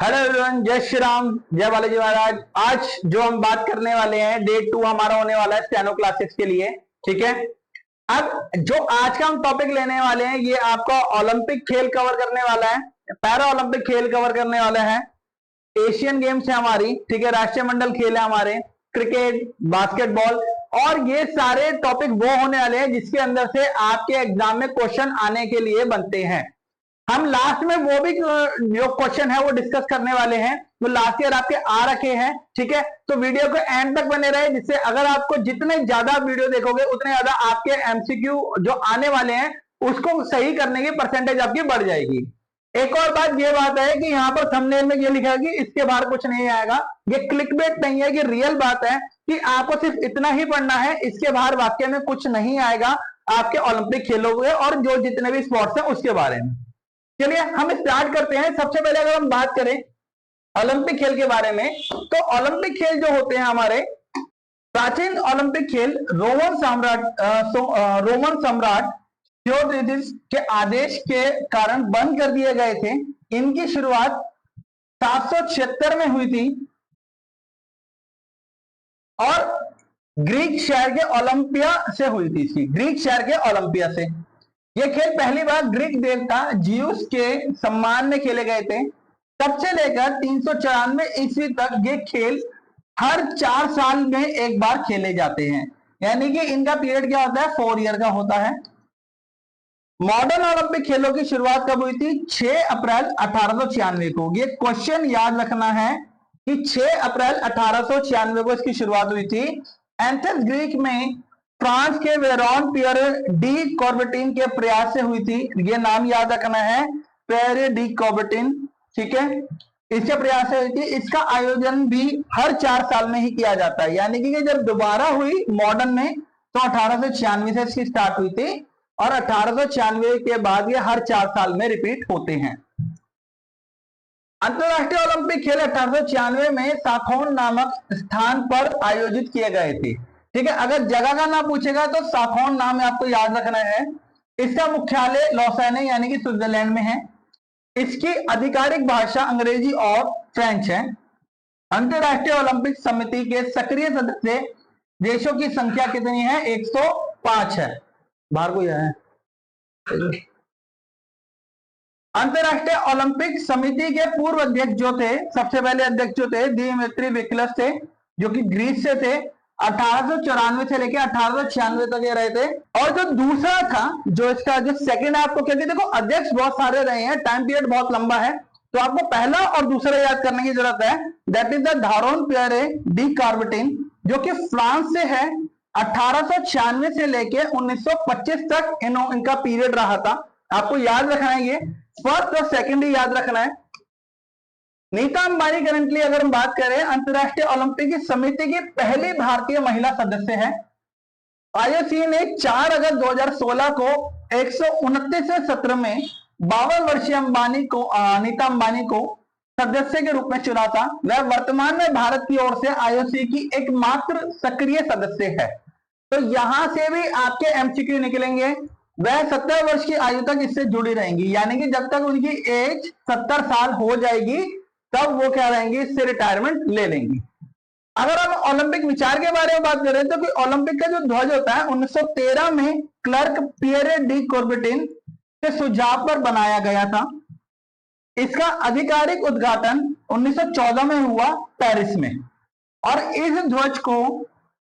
Hello everyone, जय श्री राम, जय बालाजी महाराज। आज जो हम बात करने वाले हैं, डे 2 हमारा होने वाला है स्टेनो क्लासेस के लिए। ठीक है। अब जो आज का हम टॉपिक लेने वाले हैं, ये आपका ओलंपिक खेल कवर करने वाला है, पैरा ओलंपिक खेल कवर करने वाला है, एशियन गेम्स है हमारी। ठीक है, राष्ट्रीय मंडल खेल है हमारे, क्रिकेट, बास्केटबॉल, और ये सारे टॉपिक वो होने वाले हैं जिसके अंदर से आपके एग्जाम में क्वेश्चन आने के लिए बनते हैं। हम लास्ट में वो भी जो क्वेश्चन है वो डिस्कस करने वाले हैं, वो लास्ट ईयर आपके आ रखे हैं। ठीक है, तो वीडियो को एंड तक बने रहे, जिससे अगर आपको जितने ज्यादा वीडियो देखोगे उतने ज्यादा आपके एमसीक्यू जो आने वाले हैं उसको सही करने की परसेंटेज आपकी बढ़ जाएगी। एक और बात ये बात है कि यहाँ पर थंबनेल में ये लिखा है कि इसके बाहर कुछ नहीं आएगा। ये क्लिकबेट नहीं है, ये रियल बात है कि आपको सिर्फ इतना ही पढ़ना है, इसके बाहर वाक्य में कुछ नहीं आएगा आपके ओलंपिक खेलों के और जो जितने भी स्पोर्ट्स हैं उसके बारे में। चलिए हम स्टार्ट करते हैं। सबसे पहले अगर हम बात करें ओलंपिक खेल के बारे में, तो ओलंपिक खेल जो होते हैं हमारे प्राचीन ओलंपिक खेल रोमन सम्राट थियोडोसिस के आदेश के कारण बंद कर दिए गए थे। इनकी शुरुआत 776 में हुई थी और ग्रीक शहर के ओलंपिया से हुई थी। इसकी ग्रीक शहर के ओलंपिया से ये खेल पहली बार ग्रीक देवता जियूस के सम्मान में खेले गए थे। तब से लेकर 394 ईस्वी तक ये खेल हर 4 साल में एक बार खेले जाते हैं, यानी कि इनका पीरियड क्या होता है, 4 ईयर का होता है। मॉडर्न ओलंपिक खेलों की शुरुआत कब हुई थी? 6 अप्रैल 1896 को। ये क्वेश्चन याद रखना है कि 6 अप्रैल 1896 को इसकी शुरुआत हुई थी। एथेंस ग्रीक में फ्रांस के वेरॉन पियरे डी कॉर्बेटिन के प्रयास से हुई थी। ये नाम याद रखना है, पियरे डी कॉर्बेटिन। ठीक है, इसके प्रयास से हुई थी। इसका आयोजन भी हर 4 साल में ही किया जाता है, यानी कि जब दोबारा हुई मॉडर्न में तो 1896 से इसकी स्टार्ट हुई थी और 1896 के बाद ये हर 4 साल में रिपीट होते हैं। अंतरराष्ट्रीय ओलंपिक खेल 1896 में साखोन नामक स्थान पर आयोजित किए गए थे। ठीक है, अगर जगह का नाम पूछेगा तो साखोन नाम आपको याद रखना है। इसका मुख्यालय लॉसेन यानी कि स्विट्जरलैंड में है। इसकी आधिकारिक भाषा अंग्रेजी और फ्रेंच है। अंतरराष्ट्रीय ओलंपिक समिति के सक्रिय सदस्य देशों की संख्या कितनी है? 105 है। बाहर कोई है? अंतरराष्ट्रीय ओलंपिक समिति के पूर्व अध्यक्ष जो थे, सबसे पहले अध्यक्ष जो थे दिमित्री विकलस थे, जो कि ग्रीस से थे। 1894 से लेकर 1896 तक ये रहे थे। और जो दूसरा था, जो इसका जो सेकंड आपको, क्योंकि देखो अध्यक्ष बहुत सारे रहे हैं, टाइम पीरियड बहुत लंबा है, तो आपको पहला और दूसरा याद करने की जरूरत है। That is the baron Pierre de Coubertin, जो कि फ्रांस से है। 1896 से लेकर 1925 तक इनका पीरियड रहा था। आपको याद रखना है, ये फर्स्ट और सेकंड ही याद रखना है। नीता अंबानी करंटली अगर हम बात करें अंतरराष्ट्रीय ओलंपिक समिति की पहली भारतीय महिला सदस्य है। आईओसी ने 4 अगस्त 2016 को 129वें सत्र में 52 वर्षीय नीता अंबानी को सदस्य के रूप में चुना था। वह वर्तमान में भारत की ओर से आईओसी की एकमात्र सक्रिय सदस्य है। तो यहां से भी आपके एमसीक्यू निकलेंगे। वह 70 वर्ष की आयु तक इससे जुड़ी रहेंगी, यानी कि जब तक उनकी एज 70 साल हो जाएगी तब वो क्या रहेंगी, इससे रिटायरमेंट ले लेंगी। अगर हम ओलंपिक विचार के बारे में बात करें तो कि ओलंपिक का जो ध्वज होता है 1913 में क्लर्क पियरे डी कॉर्बेटिन के सुझाव पर बनाया गया था। इसका आधिकारिक उद्घाटन 1914 में हुआ पेरिस में, और इस ध्वज को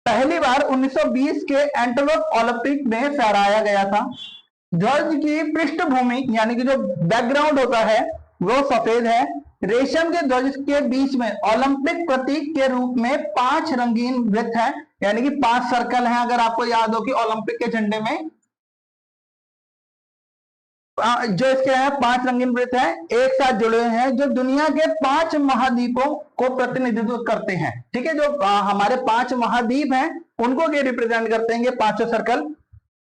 पहली बार 1920 के एंटवर्प ओलंपिक में फहराया गया था। ध्वज की पृष्ठभूमि यानी कि जो बैकग्राउंड होता है वो सफेद है। रेशम के ध्वज के बीच में ओलंपिक प्रतीक के रूप में 5 रंगीन वृत्त है, यानी कि 5 सर्कल हैं। अगर आपको याद हो कि ओलंपिक के झंडे में जो इसके हैं 5 रंगीन वृत्त हैं, एक साथ जुड़े हुए हैं, जो दुनिया के 5 महाद्वीपों को प्रतिनिधित्व करते हैं। ठीक है, जो हमारे 5 महाद्वीप हैं उनको ये रिप्रेजेंट करते हैं, ये 5 सर्कल।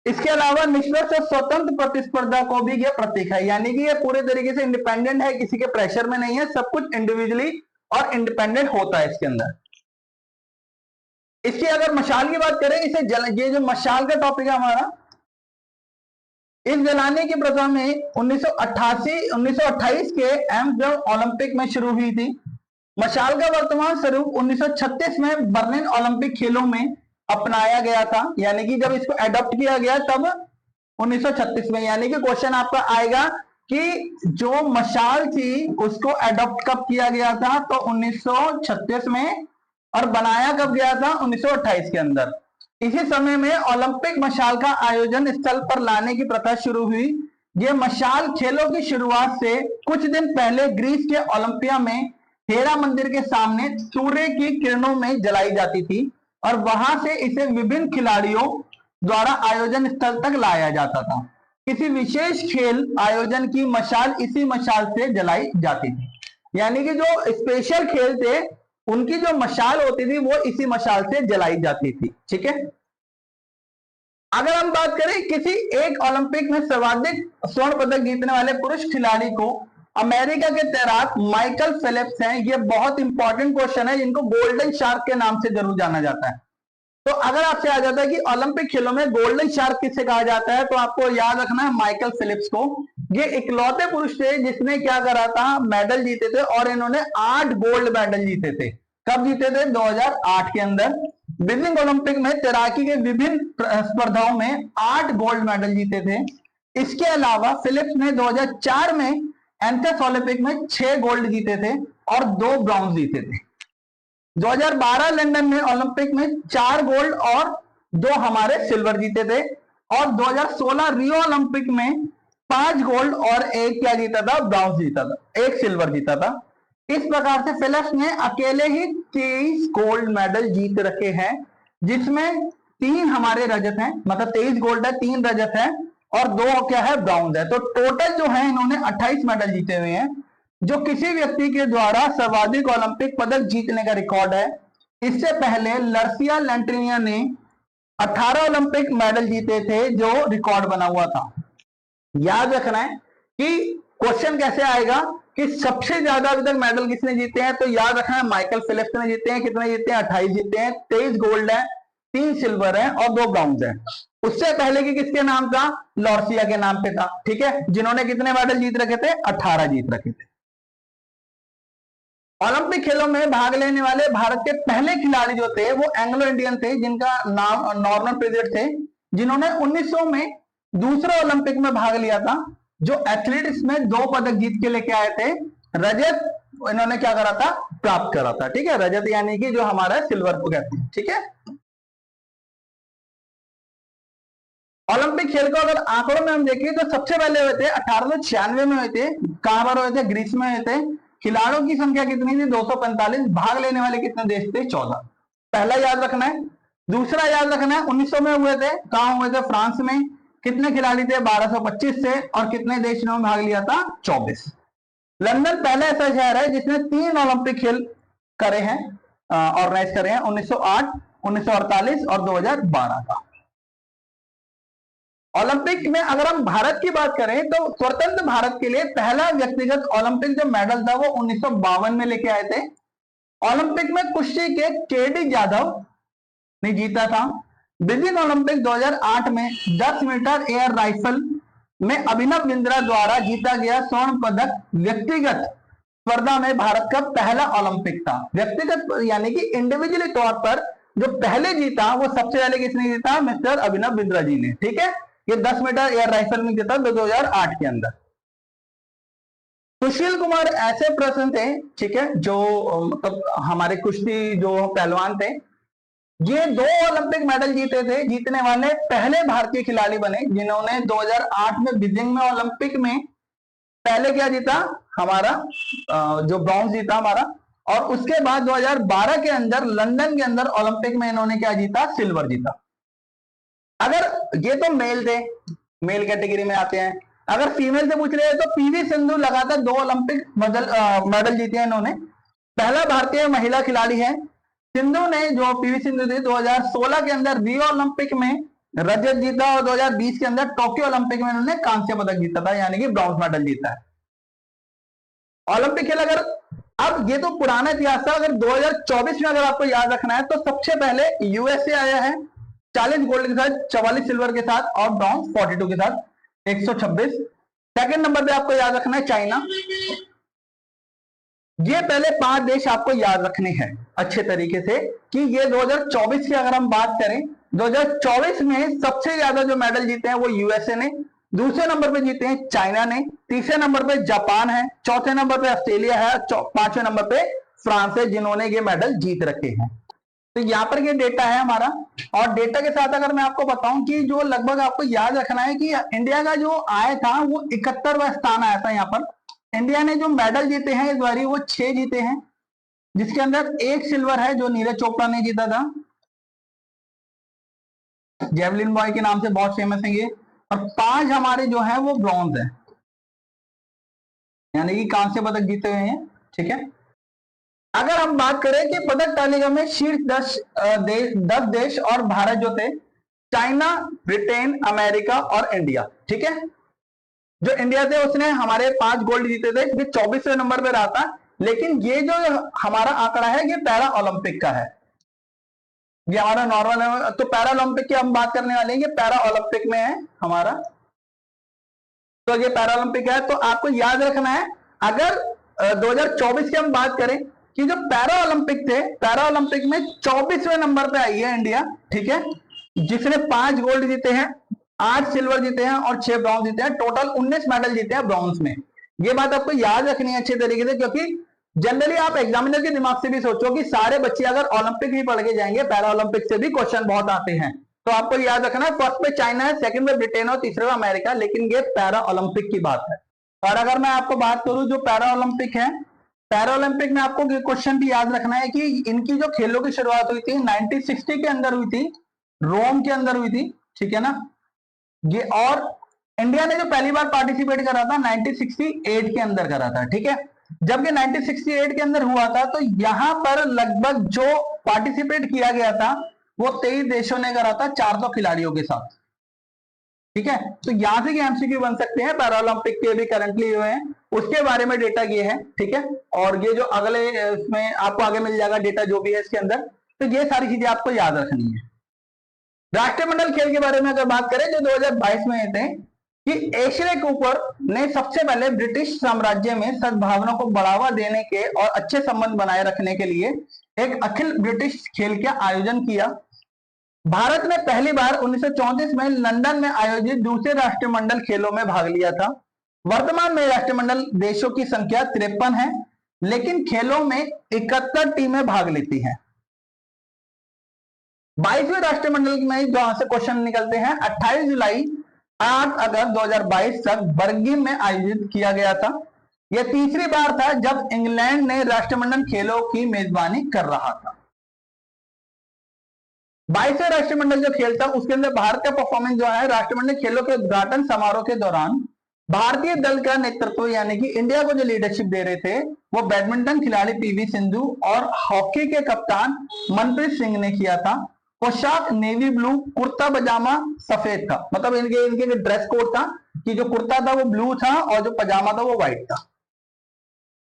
इसके अलावा निष्पक्ष और स्वतंत्र प्रतिस्पर्धा को भी यह प्रतीक है, यानी कि ये पूरे तरीके से इंडिपेंडेंट है, किसी के प्रेशर में नहीं है, सब कुछ इंडिविजुअली और इंडिपेंडेंट होता है इसके अंदर। इसकी अगर मशाल की बात करें, इसे ये जो मशाल का टॉपिक है हमारा, इस जलाने की प्रथा में 1928 के एम्स्टर्डम ओलंपिक में शुरू हुई थी। मशाल का वर्तमान स्वरूप 1936 में बर्लिन ओलंपिक खेलों में अपनाया गया था, यानी कि जब इसको एडॉप्ट किया गया तब 1936 में। यानी कि क्वेश्चन आपका आएगा कि जो मशाल थी उसको एडॉप्ट कब किया गया था, तो 1936 में, और बनाया कब गया था, 1928 के अंदर। इसी समय में ओलंपिक मशाल का आयोजन स्थल पर लाने की प्रथा शुरू हुई। ये मशाल खेलों की शुरुआत से कुछ दिन पहले ग्रीस के ओलंपिया में हेरा मंदिर के सामने सूर्य की किरणों में जलाई जाती थी और वहां से इसे विभिन्न खिलाड़ियों द्वारा आयोजन स्थल तक लाया जाता था। किसी विशेष खेल आयोजन की मशाल इसी मशाल से जलाई जाती थी। यानी कि जो स्पेशल खेल थे उनकी जो मशाल होती थी वो इसी मशाल से जलाई जाती थी। ठीक है, अगर हम बात करें किसी एक ओलंपिक में सर्वाधिक स्वर्ण पदक जीतने वाले पुरुष खिलाड़ी को, अमेरिका के तैराक माइकल फेलिप्स हैं। ये बहुत इंपॉर्टेंट क्वेश्चन है, जिनको गोल्डन शार्क के नाम से जरूर जाना जाता है। तो अगर आपसे आ जाता है कि ओलंपिक खेलों में गोल्डन शार्क किसे कहा जाता है, तो आपको याद रखना है माइकल फेलिप्स को। ये इकलौते पुरुष थे जिसने क्या करा था, मेडल जीते थे, और इन्होंने 8 गोल्ड मेडल जीते थे। कब जीते थे, 2008 के अंदर। बीजिंग ओलंपिक में तैराकी के विभिन्न स्पर्धाओं में 8 गोल्ड मेडल जीते थे। इसके अलावा फिलिप्स ने 2004 में एथेंस ओलंपिक में 6 गोल्ड जीते थे और 2 ब्रॉन्ज जीते थे। 2012 लंदन में ओलंपिक में 4 गोल्ड और 2 हमारे सिल्वर जीते थे, और 2016 रियो ओलंपिक में 5 गोल्ड और 1 क्या जीता था, ब्रॉन्ज जीता था, 1 सिल्वर जीता था। इस प्रकार से फिलिप्स ने अकेले ही 23 गोल्ड मेडल जीत रखे हैं, जिसमें 3 हमारे रजत हैं, मतलब 23 गोल्ड है, 3 रजत है और 2 क्या है, ब्रॉन्ज है। तो टोटल जो है इन्होंने 28 मेडल जीते हुए हैं, जो किसी व्यक्ति के द्वारा सर्वाधिक ओलंपिक पदक जीतने का रिकॉर्ड है। इससे पहले लर्सिया लैंटिनिया ने 18 ओलंपिक मेडल जीते थे, जो रिकॉर्ड बना हुआ था। याद रखना है कि क्वेश्चन कैसे आएगा कि सबसे ज्यादा अभी तक मेडल किसने जीते हैं, तो याद रखना है माइकल फेलिप्स ने जीते हैं। कितने जीते हैं, 28 जीते हैं, 23 गोल्ड है, 3 सिल्वर है और 2 ब्रॉन्ज है। उससे पहले की किसके नाम था, लॉर्सिया के नाम पे था। ठीक है, जिन्होंने कितने मेडल जीत रखे थे, 18 जीत रखे थे। ओलंपिक खेलों में भाग लेने वाले भारत के पहले खिलाड़ी जो थे वो एंग्लो इंडियन थे, जिनका नाम नॉर्मन पीरियड थे, जिन्होंने 1900 में दूसरे ओलंपिक में भाग लिया था, जो एथलेटिक्स में 2 पदक जीत के लेके आए थे। रजत इन्होंने क्या करा था, प्राप्त करा था। ठीक है, रजत यानी कि जो हमारा सिल्वर को कहते हैं। ठीक है, ओलंपिक खेल को अगर आंकड़ों में हम देखें तो सबसे पहले हुए थे 1896 में हुए थे। कहां पर हुए थे, ग्रीस में हुए थे। खिलाड़ियों की संख्या कितनी थी, 245। भाग लेने वाले कितने देश थे, 14। पहला याद रखना है। दूसरा याद रखना है, 1900 में हुए थे, कहां हुए थे, फ्रांस में। कितने खिलाड़ी थे, 1225 से, और कितने देश ने भाग लिया था, 24। लंदन पहला ऐसा शहर है जिसने 3 ओलंपिक खेल करे हैं, ऑर्गेनाइज करे हैं, 1908, 1948 और 2012 का। ओलंपिक में अगर हम भारत की बात करें तो स्वतंत्र भारत के लिए पहला व्यक्तिगत ओलंपिक जो मेडल था वो 1952 में लेके आए थे। ओलंपिक में कुश्ती के केडी यादव ने जीता था। बीजिंग ओलंपिक 2008 में 10 मीटर एयर राइफल में अभिनव बिंद्रा द्वारा जीता गया स्वर्ण पदक व्यक्तिगत स्पर्धा में भारत का पहला ओलंपिक था। व्यक्तिगत यानी कि इंडिविजुअली तौर पर जो पहले जीता वो सबसे पहले किसने जीता, मिस्टर अभिनव बिंद्रा जी ने। ठीक है, ये 10 मीटर एयर राइफल में जीता 2008 के अंदर। सुशील कुमार ऐसे पर्सन थे, ठीक है, जो मतलब हमारे कुश्ती जो पहलवान थे, ये 2 ओलंपिक मेडल जीते थे, जीतने वाले पहले भारतीय खिलाड़ी बने, जिन्होंने 2008 में बीजिंग में ओलंपिक में पहले क्या जीता, हमारा जो ब्रॉन्ज जीता हमारा, और उसके बाद 2012 के अंदर लंदन के अंदर ओलंपिक में इन्होंने क्या जीता, सिल्वर जीता। अगर ये तो मेल थे, मेल कैटेगरी में आते हैं। अगर फीमेल से पूछ रहे हैं तो पीवी सिंधु लगातार 2 ओलंपिक मेडल जीते हैं इन्होंने। पहला भारतीय महिला खिलाड़ी है। सिंधु ने, जो पीवी सिंधु थी, 2016 के अंदर रियो ओलंपिक में रजत जीता और 2020 के अंदर टोक्यो ओलंपिक में इन्होंने कांस्य पदक जीता था, यानी कि ब्रॉन्ज मेडल जीता है। ओलंपिक खेल अगर, अब ये तो पुराना इतिहास था, अगर 2024 में अगर आपको याद रखना है तो सबसे पहले यूएसए आया है 40 गोल्ड के साथ, 44 सिल्वर के साथ और ब्रॉन्ज 42 के साथ। 126। सेकंड नंबर पे आपको याद रखना है चाइना। ये पहले 5 देश आपको याद रखने हैं अच्छे तरीके से कि ये 2024 की अगर हम बात करें, 2024 में सबसे ज्यादा जो मेडल जीते हैं वो यूएसए ने, दूसरे नंबर पे जीते हैं चाइना ने, तीसरे नंबर पे जापान है, चौथे नंबर पे ऑस्ट्रेलिया है, पांचवें नंबर पे फ्रांस है, जिन्होंने ये मेडल जीत रखे हैं। तो यहाँ पर ये डेटा है हमारा। और डेटा के साथ अगर मैं आपको बताऊं कि जो लगभग आपको याद रखना है कि इंडिया का जो आया था वो 71वां स्थान आया था। यहाँ पर इंडिया ने जो मेडल जीते हैं इस बारी वो 6 जीते हैं, जिसके अंदर 1 सिल्वर है जो नीरज चोपड़ा ने जीता था, जेवलिन बॉय के नाम से बहुत फेमस है ये, और 5 हमारे जो है वो ब्रॉन्ज है, यानी कि कांस्य पदक जीते हुए हैं। ठीक है, अगर हम बात करें कि पदक तालिका में शीर्ष 10 देश और भारत जो थे, चाइना, ब्रिटेन, अमेरिका और इंडिया। ठीक है, जो इंडिया थे उसने हमारे 5 गोल्ड जीते थे, ये 24वें नंबर पे रहा था। लेकिन ये जो हमारा आंकड़ा है ये पैरा ओलंपिक का है, ये हमारा नॉर्मल है। तो पैरा ओलंपिक की हम बात करने वाले हैं, ये पैरा ओलंपिक में है हमारा, तो ये पैरा ओलंपिक है। तो आपको याद रखना है, अगर 2024 की हम बात करें कि जो पैरा ओलंपिक थे, पैरा ओलंपिक में 24वें नंबर पे आई है इंडिया। ठीक है, जिसने 5 गोल्ड जीते हैं, 8 सिल्वर जीते हैं और 6 ब्रॉन्ज जीते हैं, टोटल 19 मेडल जीते हैं ब्रॉन्ज में। ये बात आपको याद रखनी है अच्छे तरीके से, क्योंकि जनरली आप एग्जामिनर के दिमाग से भी सोचो कि सारे बच्चे अगर ओलंपिक भी पढ़ के जाएंगे, पैरा ओलंपिक से भी क्वेश्चन बहुत आते हैं। तो आपको याद रखना है, फर्स्ट पे चाइना है, सेकंड पे ब्रिटेन और तीसरे पे अमेरिका, लेकिन ये पैरा ओलंपिक की बात है। और अगर मैं आपको बात करूं जो पैरा ओलंपिक है, पैरा ओलंपिक में आपको क्वेश्चन भी याद रखना है कि इनकी जो खेलों की शुरुआत हुई थी 1960 के अंदर हुई थी, रोम के अंदर हुई थी। ठीक है ना, ये और इंडिया ने जो पहली बार पार्टिसिपेट करा था 1968 के अंदर करा था। ठीक है, जब ये 1968 के अंदर हुआ था तो यहां पर लगभग जो पार्टिसिपेट किया गया था वो 23 देशों ने करा था, 400 खिलाड़ियों के साथ। ठीक है, तो यहां से एमसीक्यू बन सकते हैं पैरा ओलंपिक के भी करंटली हुए हैं, उसके बारे में डेटा ये है। ठीक है, और ये जो अगले इसमें आपको आगे मिल जाएगा डेटा जो भी है इसके अंदर, तो ये सारी चीजें आपको याद रखनी है। राष्ट्रमंडल खेल के बारे में अगर बात करें जो 2022 में थे कि एशले कूपर ने सबसे पहले ब्रिटिश साम्राज्य में सद्भावना को बढ़ावा देने के और अच्छे संबंध बनाए रखने के लिए एक अखिल ब्रिटिश खेल का आयोजन किया। भारत ने पहली बार 1934 में लंदन में आयोजित दूसरे राष्ट्रमंडल खेलों में भाग लिया था। वर्तमान में राष्ट्रमंडल देशों की संख्या 53 है, लेकिन खेलों में 71 टीमें भाग लेती हैं। 22वें राष्ट्रमंडल में जहां से क्वेश्चन निकलते हैं, 28 जुलाई 8 अगस्त 2022 तक बर्मिंघम में आयोजित किया गया था। यह तीसरी बार था जब इंग्लैंड ने राष्ट्रमंडल खेलों की मेजबानी कर रहा था। 22वें राष्ट्रमंडल जो खेल था उसके अंदर भारत का परफॉर्मेंस जो है, राष्ट्रमंडल खेलों के उद्घाटन समारोह के दौरान भारतीय दल का नेतृत्व यानी कि इंडिया को जो लीडरशिप दे रहे थे वो बैडमिंटन खिलाड़ी पीवी सिंधु और हॉकी के कप्तान मनप्रीत सिंह ने किया था। पोशाक नेवी ब्लू, कुर्ता पजामा सफेद था, मतलब इनके ड्रेस कोड था कि जो कुर्ता था वो ब्लू था और जो पजामा था वो व्हाइट था।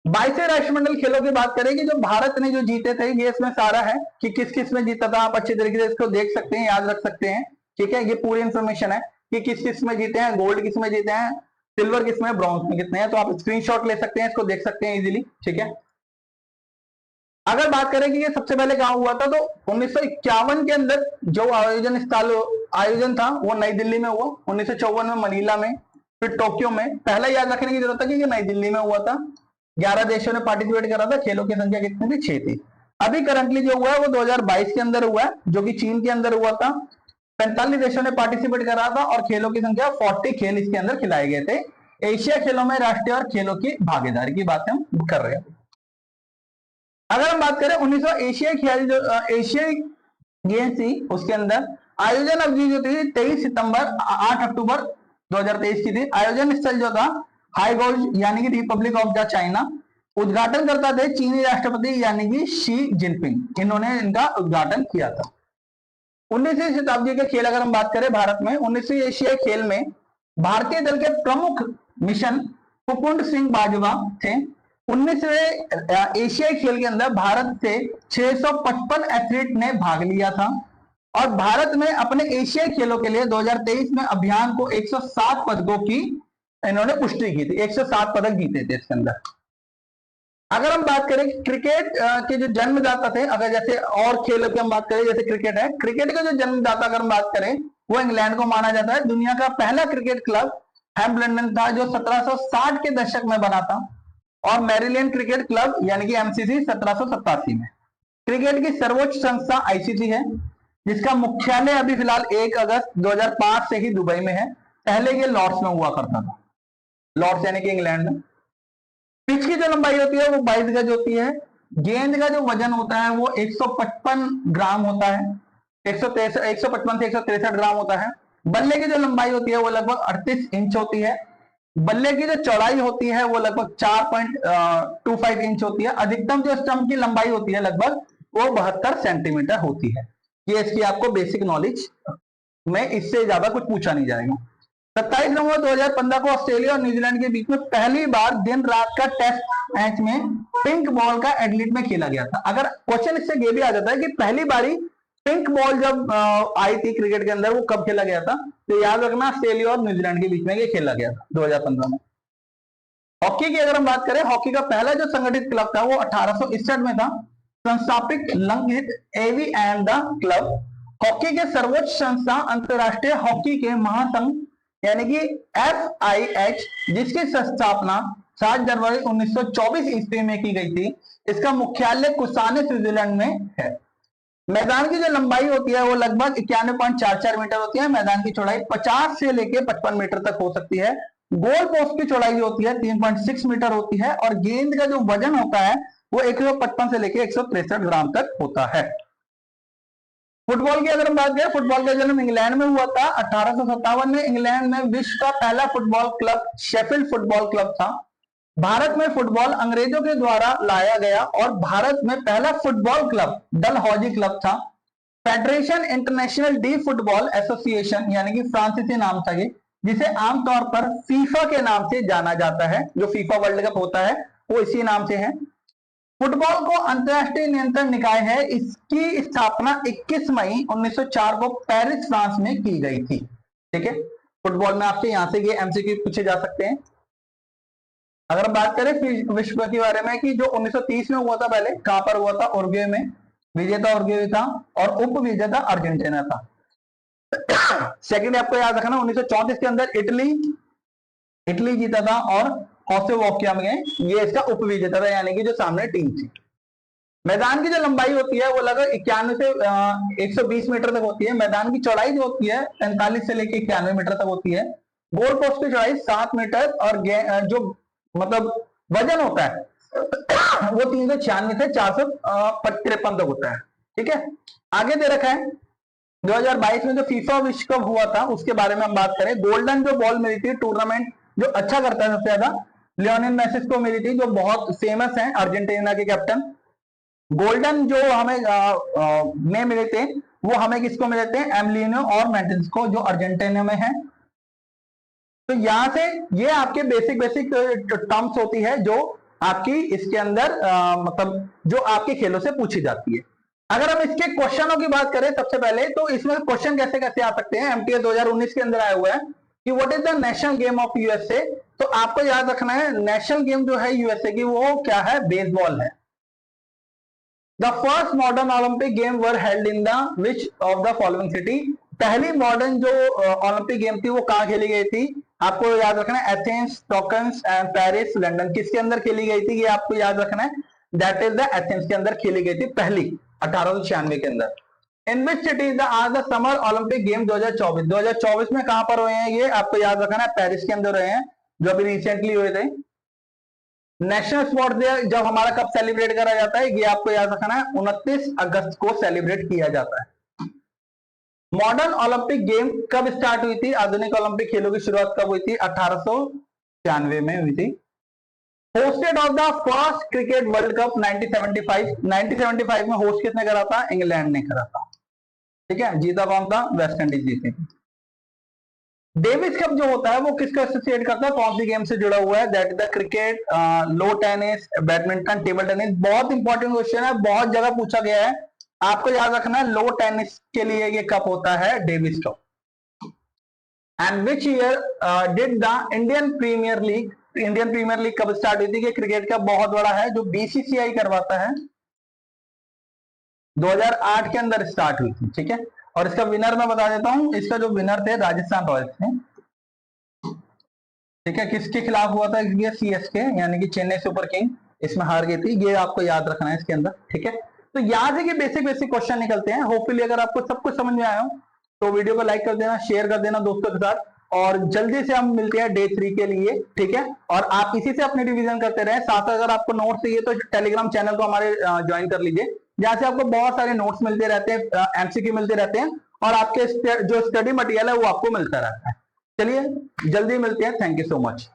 22वें राष्ट्रमंडल खेलों की बात करें कि जो भारत ने जो जीते थे ये इसमें सारा है कि किस किस में जीता था, आप अच्छे तरीके से इसको देख सकते हैं, याद रख सकते हैं। ठीक है, ये पूरी इंफॉर्मेशन है कि किस किस में जीते हैं, गोल्ड किस में जीते हैं, सिल्वर किस में, ब्रॉन्ज में कितने हैं, तो आप स्क्रीनशॉट ले सकते हैं, इसको देख सकते हैं इजीली। ठीक है, अगर बात करें कि ये सबसे पहले कहां हुआ था तो 1951 के अंदर जो आयोजन था वो नई दिल्ली में हुआ, 1954 में मनीला में, फिर टोक्यो में। पहला याद रखने की जरूरत है कि ये नई दिल्ली में हुआ था। 11 देशों ने पार्टिसिपेट करा था, खेलों की संख्या कितनी थी, 6 थी। अभी करंटली जो हुआ है वो 2022 के अंदर हुआ है, जो कि चीन के अंदर हुआ था। 45 देशों ने पार्टिसिपेट करा था और खेलों की संख्या 40 खेल इसके अंदर खिलाए गए थे। एशिया खेलों में राष्ट्रीय और खेलों की भागीदारी की बात हम कर रहे हैं। अगर हम बात करें 1900 एशियाई खेल जो एशियाई गेम्स थी उसके अंदर आयोजन अवधि जो थी 23 सितंबर 8 अक्टूबर 2023 की थी। आयोजन स्थल जो था हाईगोज यानी कि रिपब्लिक ऑफ द चाइना। उद्घाटन करता थे चीनी राष्ट्रपति यानी कि शी जिनपिंग, इन्होंने इनका उद्घाटन किया था। 19वीं शताब्दी के खेल अगर हम बात करें भारत में, 19वीं एशियाई खेल में भारतीय दल के प्रमुख मिशन कुकुंड सिंह बाजवा थे। 19वें एशियाई खेल के अंदर भारत से 655 एथलीट ने भाग लिया था और भारत में अपने एशियाई खेलों के लिए 2023 में अभियान को 107 पदकों की इन्होंने पुष्टि की थी, 107 पदक जीते थे इसके अंदर। अगर हम बात करें क्रिकेट के जो जन्मदाता थे, अगर जैसे और खेलों की हम बात करें, जैसे क्रिकेट है, क्रिकेट का जो जन्मदाता अगर हम बात करें वो इंग्लैंड को माना जाता है। दुनिया का पहला क्रिकेट क्लब हैम्बल्डन था जो 1760 के दशक में बना था, और मैरीलैंड क्रिकेट क्लब यानी कि एमसीसी 1787 में। क्रिकेट की सर्वोच्च संस्था आईसीसी है, जिसका मुख्यालय अभी फिलहाल 1 अगस्त 2005 से ही दुबई में है। पहले ये लॉर्ड्स में हुआ करता था, लॉर्ड्स यानी कि इंग्लैंड में। पिच की जो लंबाई होती है वो 22 गज होती है। गेंद का जो वजन होता है वो 155 ग्राम होता है, 155 से 163 ग्राम होता है। बल्ले की जो लंबाई होती है वो लगभग 38 इंच होती है। बल्ले की जो चौड़ाई होती है वो लगभग 4.25 इंच होती है। अधिकतम जो स्टंप की लंबाई होती है लगभग वो 72 सेंटीमीटर होती है। ये इसकी आपको बेसिक नॉलेज में, इससे ज्यादा कुछ पूछा नहीं जाएगा। 27 नवंबर 2015 को ऑस्ट्रेलिया और न्यूजीलैंड के बीच में पहली बार दिन रात का टेस्ट मैच में पिंक बॉल का एडिलेड में खेला गया था। अगर क्वेश्चन इससे ये भी आ जाता है कि पहली बारी पिंक बॉल जब आई थी क्रिकेट के अंदर वो कब खेला गया था, तो याद रखना ऑस्ट्रेलिया और न्यूजीलैंड के बीच में ये खेला गया था 2015 में। हॉकी की अगर हम बात करें, हॉकी का पहला जो संगठित क्लब था वो 1861 में था। संस्थापित लंगित एवी एंड द क्लब। हॉकी के सर्वोच्च संस्था अंतरराष्ट्रीय हॉकी के महासंघ यानी कि FIH, जिसकी स्थापना 7 जनवरी 1924 ईस्वी में की गई थी। इसका मुख्यालय कुसाने स्विट्जरलैंड में है। मैदान की जो लंबाई होती है वो लगभग 91.44 मीटर होती है। मैदान की चौड़ाई 50 से लेकर 55 मीटर तक हो सकती है। गोल पोस्ट की चौड़ाई होती है 3.6 मीटर होती है, और गेंद का जो वजन होता है वो 155 से लेकर 163 ग्राम तक होता है। फुटबॉल की अगर हम बात करें, फुटबॉल का जन्म इंग्लैंड में हुआ था 1857 में। इंग्लैंड में विश्व का पहला football club Sheffield football club था। भारत में फुटबॉल अंग्रेजों के द्वारा लाया गया, और भारत में पहला फुटबॉल क्लब डलहौजी क्लब था। Federation international D football association यानी कि फ्रांसीसी नाम था ये, जिसे आमतौर पर फीफा के नाम से जाना जाता है। जो फीफा वर्ल्ड कप होता है वो इसी नाम से है। फुटबॉल को अंतरराष्ट्रीय नियंत्रण निकाय है। इसकी स्थापना 21 मई 1904 को पेरिस फ्रांस में की गई थी। ठीक है, फुटबॉल में आपसे यहां से ये एमसीक्यू पूछे जा सकते हैं। अगर बात करें विश्व के बारे में कि जो 1930 में हुआ था, पहले कहां पर हुआ था? उरुग्वे में। विजेता उरुग्वे था और उप विजेता अर्जेंटीना था। सेकंड आपको याद रखना, 1934 के अंदर इटली जीता था, और ऑस्ट्रोवाकिया में ये इसका उप विजेता था, यानी कि जो सामने टीम थी। मैदान की जो लंबाई होती है वो लगभग 91 से 120 मीटर तक होती है। मैदान की चौड़ाई जो होती है 45 से लेकर 91 मीटर तक होती है। गोल पोस्ट की चौड़ाई 7 मीटर, और जो मतलब वजन होता है वो 396 से 453 तक होता है। ठीक है, आगे दे रखा है 2022 में जो फीफा विश्व कप हुआ था उसके बारे में हम बात करें। गोल्डन जो बॉल मिली थी, टूर्नामेंट जो अच्छा करता है सबसे ज्यादा, लियोनेल मेसी को मिली थी, जो बहुत फेमस हैं, अर्जेंटीना के कैप्टन। गोल्डन जो हमें में मिले थे वो हमें किसको मिले थे? एमिलियानो और मार्टिनेज को, जो अर्जेंटीना में है। तो यहां से ये आपके बेसिक टर्म्स होती है जो आपकी इसके अंदर मतलब जो आपके खेलों से पूछी जाती है। अगर हम इसके क्वेश्चनों की बात करें सबसे पहले, तो इसमें क्वेश्चन कैसे कैसे आ सकते हैं? एमटीए 2019 के अंदर आया हुआ है कि what is the national game of USA. तो आपको याद रखना है नेशनल गेम जो है यूएसए की वो क्या है? बेसबॉल है। The first modern Olympic game were held in the which of the following city. पहली मॉडर्न जो ओलंपिक गेम थी वो कहां खेली गई थी? आपको याद रखना है Athens, tokens and Paris, London. किसके अंदर खेली गई थी? ये आपको याद रखना है, दैट इज द एथेंस के अंदर खेली गई थी पहली, 1896 के अंदर। इन विच सिटी इज द आज द समर ओलंपिक गेम 2024। 2024 में कहां पर हुए हैं? ये आपको याद रखना है पेरिस के अंदर हुए हैं, जो अभी रिसेंटली हुए थे। नेशनल स्पोर्ट्स डे जब हमारा कब सेलिब्रेट करा जाता है? ये आपको याद रखना है 29 अगस्त को सेलिब्रेट किया जाता है। मॉडर्न ओलंपिक गेम कब स्टार्ट हुई थी? आधुनिक ओलंपिक खेलों की शुरुआत कब हुई थी? 1896 में हुई थी। Hosted of the first cricket world cup 1975 में होस्ट किसने करा था? इंग्लैंड ने करा था। ठीक है, जीता कौन था? वेस्ट इंडीज जीती थी। डेविस कप जो होता है वो किसको एसोसिएट करता है? कौन सी गेम से जुड़ा हुआ है? That is the cricket, low tennis, badminton, table tennis. बहुत इंपॉर्टेंट क्वेश्चन है, बहुत जगह पूछा गया है। आपको याद रखना है लो टेनिस के लिए ये कप होता है Davis cup. And which year did the Indian Premier League कब स्टार्ट हुई थी? कि क्रिकेट का बहुत बड़ा है जो बीसीसीआई करवाता है, 2008 के अंदर स्टार्ट हुई थी। ठीक है, और इसका विनर मैं बता देता हूं, इसका जो विनर थे राजस्थान रॉयल्स थे। ठीक है, किसके खिलाफ हुआ था? ये सीएसके यानी कि चेन्नई सुपर किंग इसमें हार गई थी, ये आपको याद रखना है इसके अंदर। ठीक है, तो यहाँ से बेसिक बेसिक क्वेश्चन निकलते हैं। होपफुली अगर आपको सब कुछ समझ में आया हो तो वीडियो को लाइक कर देना, शेयर कर देना दोस्तों के साथ, और जल्दी से हम मिलते हैं डे 3 के लिए। ठीक है, और आप इसी से अपने रिवीजन करते रहे। साथ अगर आपको नोट्स चाहिए तो टेलीग्राम चैनल को हमारे ज्वाइन कर लीजिए, जहां से आपको बहुत सारे नोट्स मिलते रहते हैं, एमसीक्यू मिलते रहते हैं, और आपके जो स्टडी मटेरियल है वो आपको मिलता रहता है। चलिए जल्दी मिलते हैं, थैंक यू सो मच।